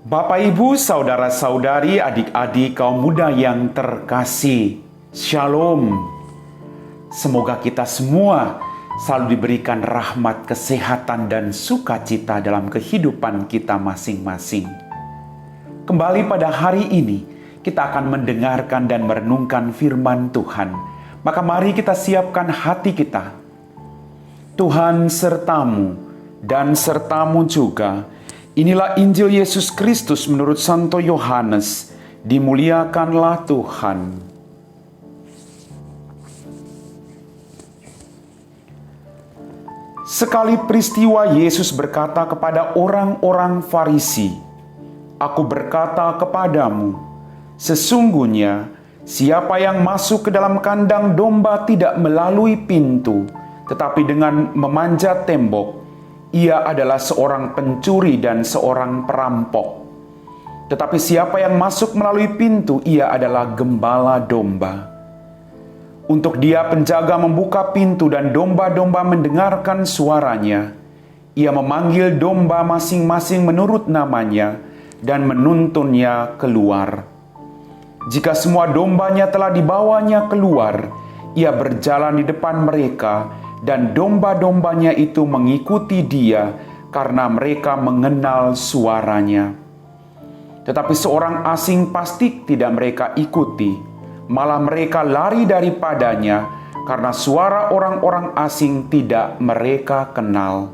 Bapak, Ibu, saudara-saudari, adik-adik kaum muda yang terkasih, Shalom. Semoga kita semua selalu diberikan rahmat, kesehatan, dan sukacita dalam kehidupan kita masing-masing. Kembali pada hari ini, kita akan mendengarkan dan merenungkan firman Tuhan. Maka mari kita siapkan hati kita. Tuhan sertamu dan sertamu juga. Inilah Injil Yesus Kristus menurut Santo Yohanes. Dimuliakanlah Tuhan. Sekali peristiwa Yesus berkata kepada orang-orang Farisi, "Aku berkata kepadamu, sesungguhnya siapa yang masuk ke dalam kandang domba tidak melalui pintu, tetapi dengan memanjat tembok, ia adalah seorang pencuri dan seorang perampok. Tetapi siapa yang masuk melalui pintu, ia adalah gembala domba. Untuk dia penjaga membuka pintu dan domba-domba mendengarkan suaranya. Ia memanggil domba masing-masing menurut namanya dan menuntunnya keluar. Jika semua dombanya telah dibawanya keluar, ia berjalan di depan mereka, dan domba-dombanya itu mengikuti dia karena mereka mengenal suaranya. Tetapi seorang asing pasti tidak mereka ikuti, malah mereka lari daripadanya karena suara orang-orang asing tidak mereka kenal."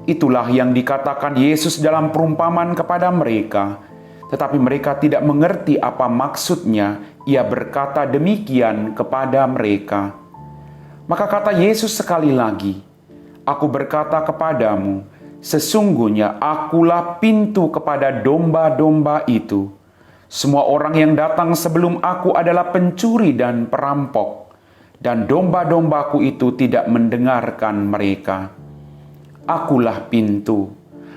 Itulah yang dikatakan Yesus dalam perumpamaan kepada mereka, tetapi mereka tidak mengerti apa maksudnya. Ia berkata demikian kepada mereka. Maka kata Yesus sekali lagi, "Aku berkata kepadamu, sesungguhnya akulah pintu kepada domba-domba itu. Semua orang yang datang sebelum aku adalah pencuri dan perampok, dan domba-dombaku itu tidak mendengarkan mereka. Akulah pintu.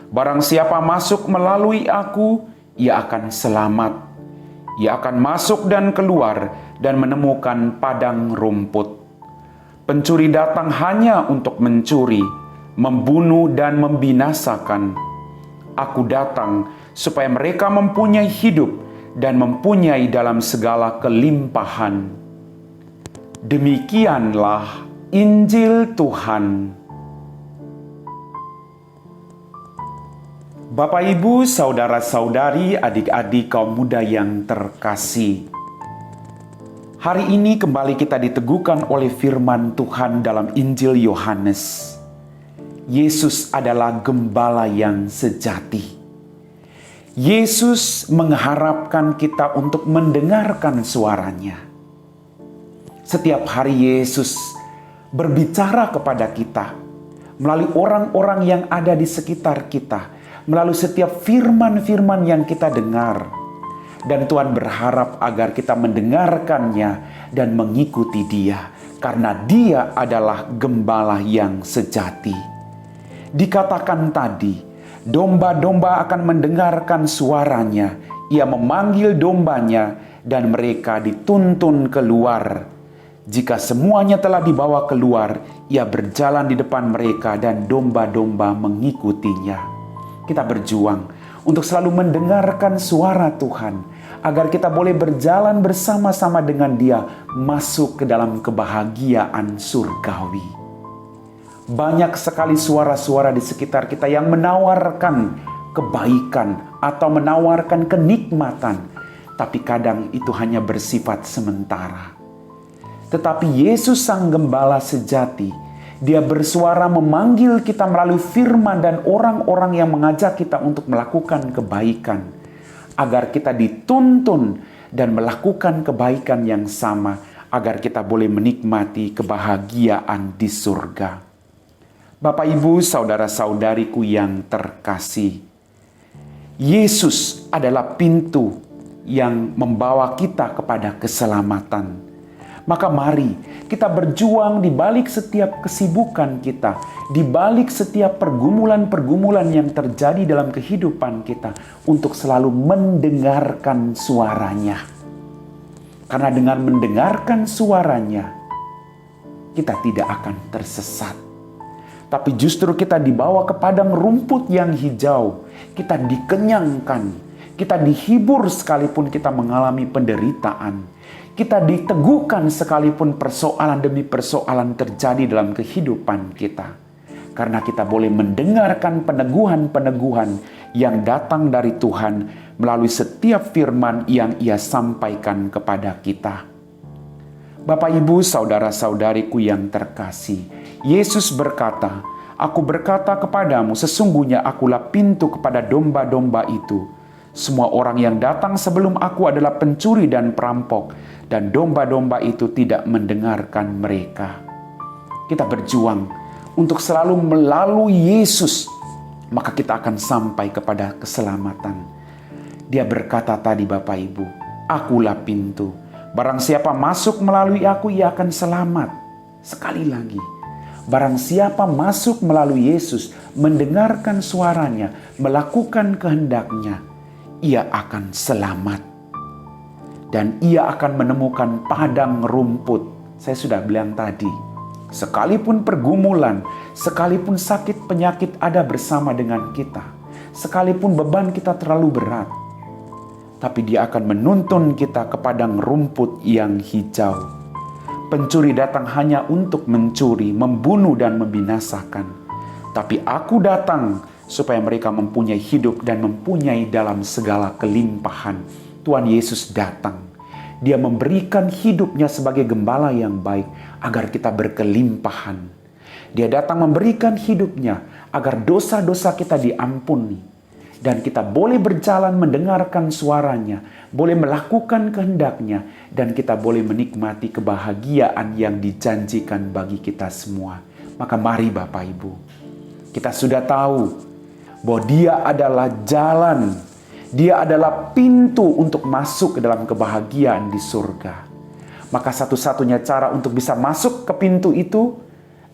Barang siapa masuk melalui aku, ia akan selamat. Ia akan masuk dan keluar dan menemukan padang rumput. Pencuri datang hanya untuk mencuri, membunuh, dan membinasakan. Aku datang supaya mereka mempunyai hidup dan mempunyai dalam segala kelimpahan." Demikianlah Injil Tuhan. Bapak, Ibu, saudara-saudari, adik-adik kaum muda yang terkasih. Hari ini kembali kita diteguhkan oleh firman Tuhan dalam Injil Yohanes. Yesus adalah gembala yang sejati. Yesus mengharapkan kita untuk mendengarkan suaranya. Setiap hari Yesus berbicara kepada kita melalui orang-orang yang ada di sekitar kita, melalui setiap firman-firman yang kita dengar. Dan Tuhan berharap agar kita mendengarkannya dan mengikuti Dia, karena Dia adalah gembala yang sejati. Dikatakan tadi, domba-domba akan mendengarkan suaranya. Ia memanggil dombanya dan mereka dituntun keluar. Jika semuanya telah dibawa keluar, ia berjalan di depan mereka dan domba-domba mengikutinya. Kita berjuang untuk selalu mendengarkan suara Tuhan, agar kita boleh berjalan bersama-sama dengan Dia masuk ke dalam kebahagiaan surgawi. Banyak sekali suara-suara di sekitar kita yang menawarkan kebaikan atau menawarkan kenikmatan, tapi kadang itu hanya bersifat sementara. Tetapi Yesus Sang Gembala sejati, Dia bersuara memanggil kita melalui firman dan orang-orang yang mengajak kita untuk melakukan kebaikan, agar kita dituntun dan melakukan kebaikan yang sama, agar kita boleh menikmati kebahagiaan di surga. Bapak, Ibu, saudara-saudariku yang terkasih, Yesus adalah pintu yang membawa kita kepada keselamatan. Maka mari kita berjuang di balik setiap kesibukan kita, di balik setiap pergumulan-pergumulan yang terjadi dalam kehidupan kita, untuk selalu mendengarkan suaranya. Karena dengan mendengarkan suaranya, kita tidak akan tersesat. tapi justru kita dibawa ke padang rumput yang hijau. Kita dikenyangkan, kita dihibur sekalipun kita mengalami penderitaan. Kita diteguhkan sekalipun persoalan demi persoalan terjadi dalam kehidupan kita. Karena kita boleh mendengarkan peneguhan-peneguhan yang datang dari Tuhan melalui setiap firman yang Ia sampaikan kepada kita. Bapak, Ibu, saudara-saudariku yang terkasih, Yesus berkata, "Aku berkata kepadamu, sesungguhnya akulah pintu kepada domba-domba itu. Semua orang yang datang sebelum aku adalah pencuri dan perampok, dan domba-domba itu tidak mendengarkan mereka." Kita berjuang untuk selalu melalui Yesus, maka kita akan sampai kepada keselamatan. Dia berkata tadi, Bapak Ibu, "Akulah pintu. Barang siapa masuk melalui aku, ia akan selamat." Sekali lagi, barang siapa masuk melalui Yesus, mendengarkan suaranya, melakukan kehendaknya, ia akan selamat. Dan ia akan menemukan padang rumput. Saya sudah bilang tadi, sekalipun pergumulan, sekalipun sakit penyakit ada bersama dengan kita, sekalipun beban kita terlalu berat, tapi Dia akan menuntun kita ke padang rumput yang hijau. Pencuri datang hanya untuk mencuri, membunuh, dan membinasakan. Tapi aku datang supaya mereka mempunyai hidup dan mempunyai dalam segala kelimpahan. Tuhan Yesus datang. Dia memberikan hidupnya sebagai gembala yang baik agar kita berkelimpahan. Dia datang memberikan hidupnya agar dosa-dosa kita diampuni. Dan kita boleh berjalan mendengarkan suaranya, boleh melakukan kehendaknya, dan kita boleh menikmati kebahagiaan yang dijanjikan bagi kita semua. Maka mari Bapak Ibu, kita sudah tahu bahwa Dia adalah jalan, Dia adalah pintu untuk masuk ke dalam kebahagiaan di surga. Maka satu-satunya cara untuk bisa masuk ke pintu itu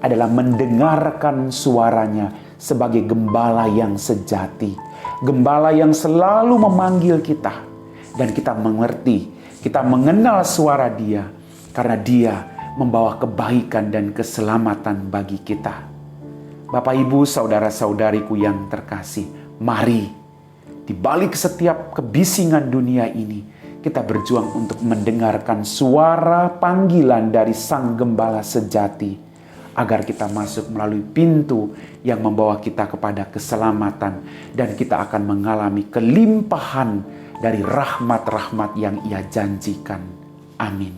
adalah mendengarkan suaranya sebagai gembala yang sejati. Gembala yang selalu memanggil kita. Dan kita mengerti, kita mengenal suara Dia. Karena Dia membawa kebaikan dan keselamatan bagi kita. Bapak, Ibu, saudara-saudariku yang terkasih, mari di balik setiap kebisingan dunia ini, kita berjuang untuk mendengarkan suara panggilan dari Sang Gembala sejati, agar kita masuk melalui pintu yang membawa kita kepada keselamatan, dan kita akan mengalami kelimpahan dari rahmat-rahmat yang Ia janjikan. Amin.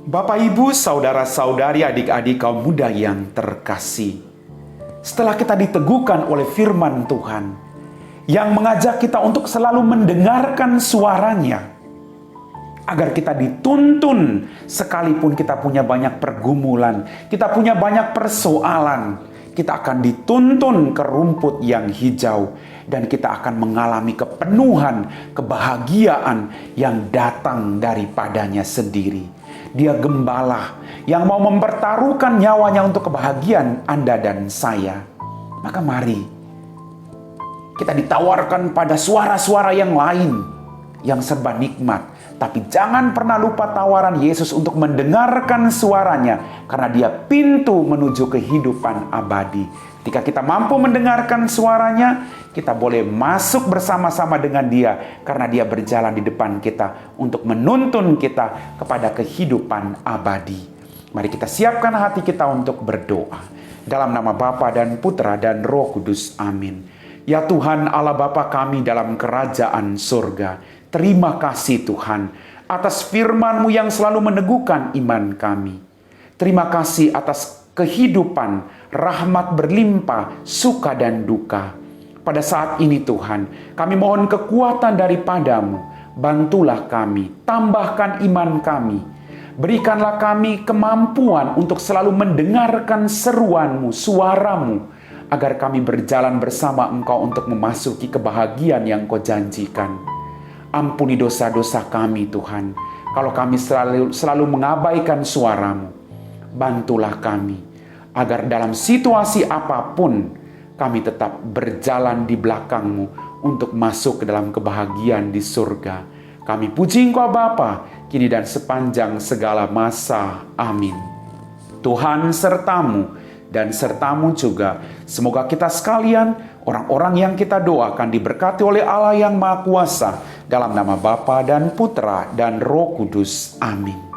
Bapak, Ibu, saudara-saudari, adik-adik kaum muda yang terkasih, setelah kita diteguhkan oleh firman Tuhan yang mengajak kita untuk selalu mendengarkan suaranya, agar kita dituntun sekalipun kita punya banyak pergumulan, kita punya banyak persoalan, kita akan dituntun ke rumput yang hijau dan kita akan mengalami kepenuhan, kebahagiaan yang datang daripadanya sendiri. Dia gembala yang mau mempertaruhkan nyawanya untuk kebahagiaan Anda dan saya. Maka mari kita ditawarkan pada suara-suara yang lain yang serba nikmat. Tapi jangan pernah lupa tawaran Yesus untuk mendengarkan suaranya, karena Dia pintu menuju kehidupan abadi. Ketika kita mampu mendengarkan suaranya, kita boleh masuk bersama-sama dengan Dia, karena Dia berjalan di depan kita untuk menuntun kita kepada kehidupan abadi. Mari kita siapkan hati kita untuk berdoa. Dalam nama Bapa dan Putra dan Roh Kudus. Amin. Ya Tuhan Allah Bapa kami dalam kerajaan surga, terima kasih Tuhan atas firman-Mu yang selalu meneguhkan iman kami. Terima kasih atas kehidupan, rahmat berlimpah, suka dan duka. Pada saat ini Tuhan, kami mohon kekuatan daripada-Mu. Bantulah kami, tambahkan iman kami. Berikanlah kami kemampuan untuk selalu mendengarkan seruan-Mu, suara-Mu, agar kami berjalan bersama Engkau untuk memasuki kebahagiaan yang Kau janjikan. Ampuni dosa-dosa kami Tuhan, kalau kami selalu mengabaikan suara-Mu. Bantulah kami, agar dalam situasi apapun, kami tetap berjalan di belakang-Mu untuk masuk ke dalam kebahagiaan di surga. Kami puji Engkau Bapa, kini dan sepanjang segala masa. Amin. Tuhan sertamu dan sertamu juga. Semoga kita sekalian, orang-orang yang kita doakan, diberkati oleh Allah yang Maha Kuasa, dalam nama Bapa dan Putra dan Roh Kudus. Amin.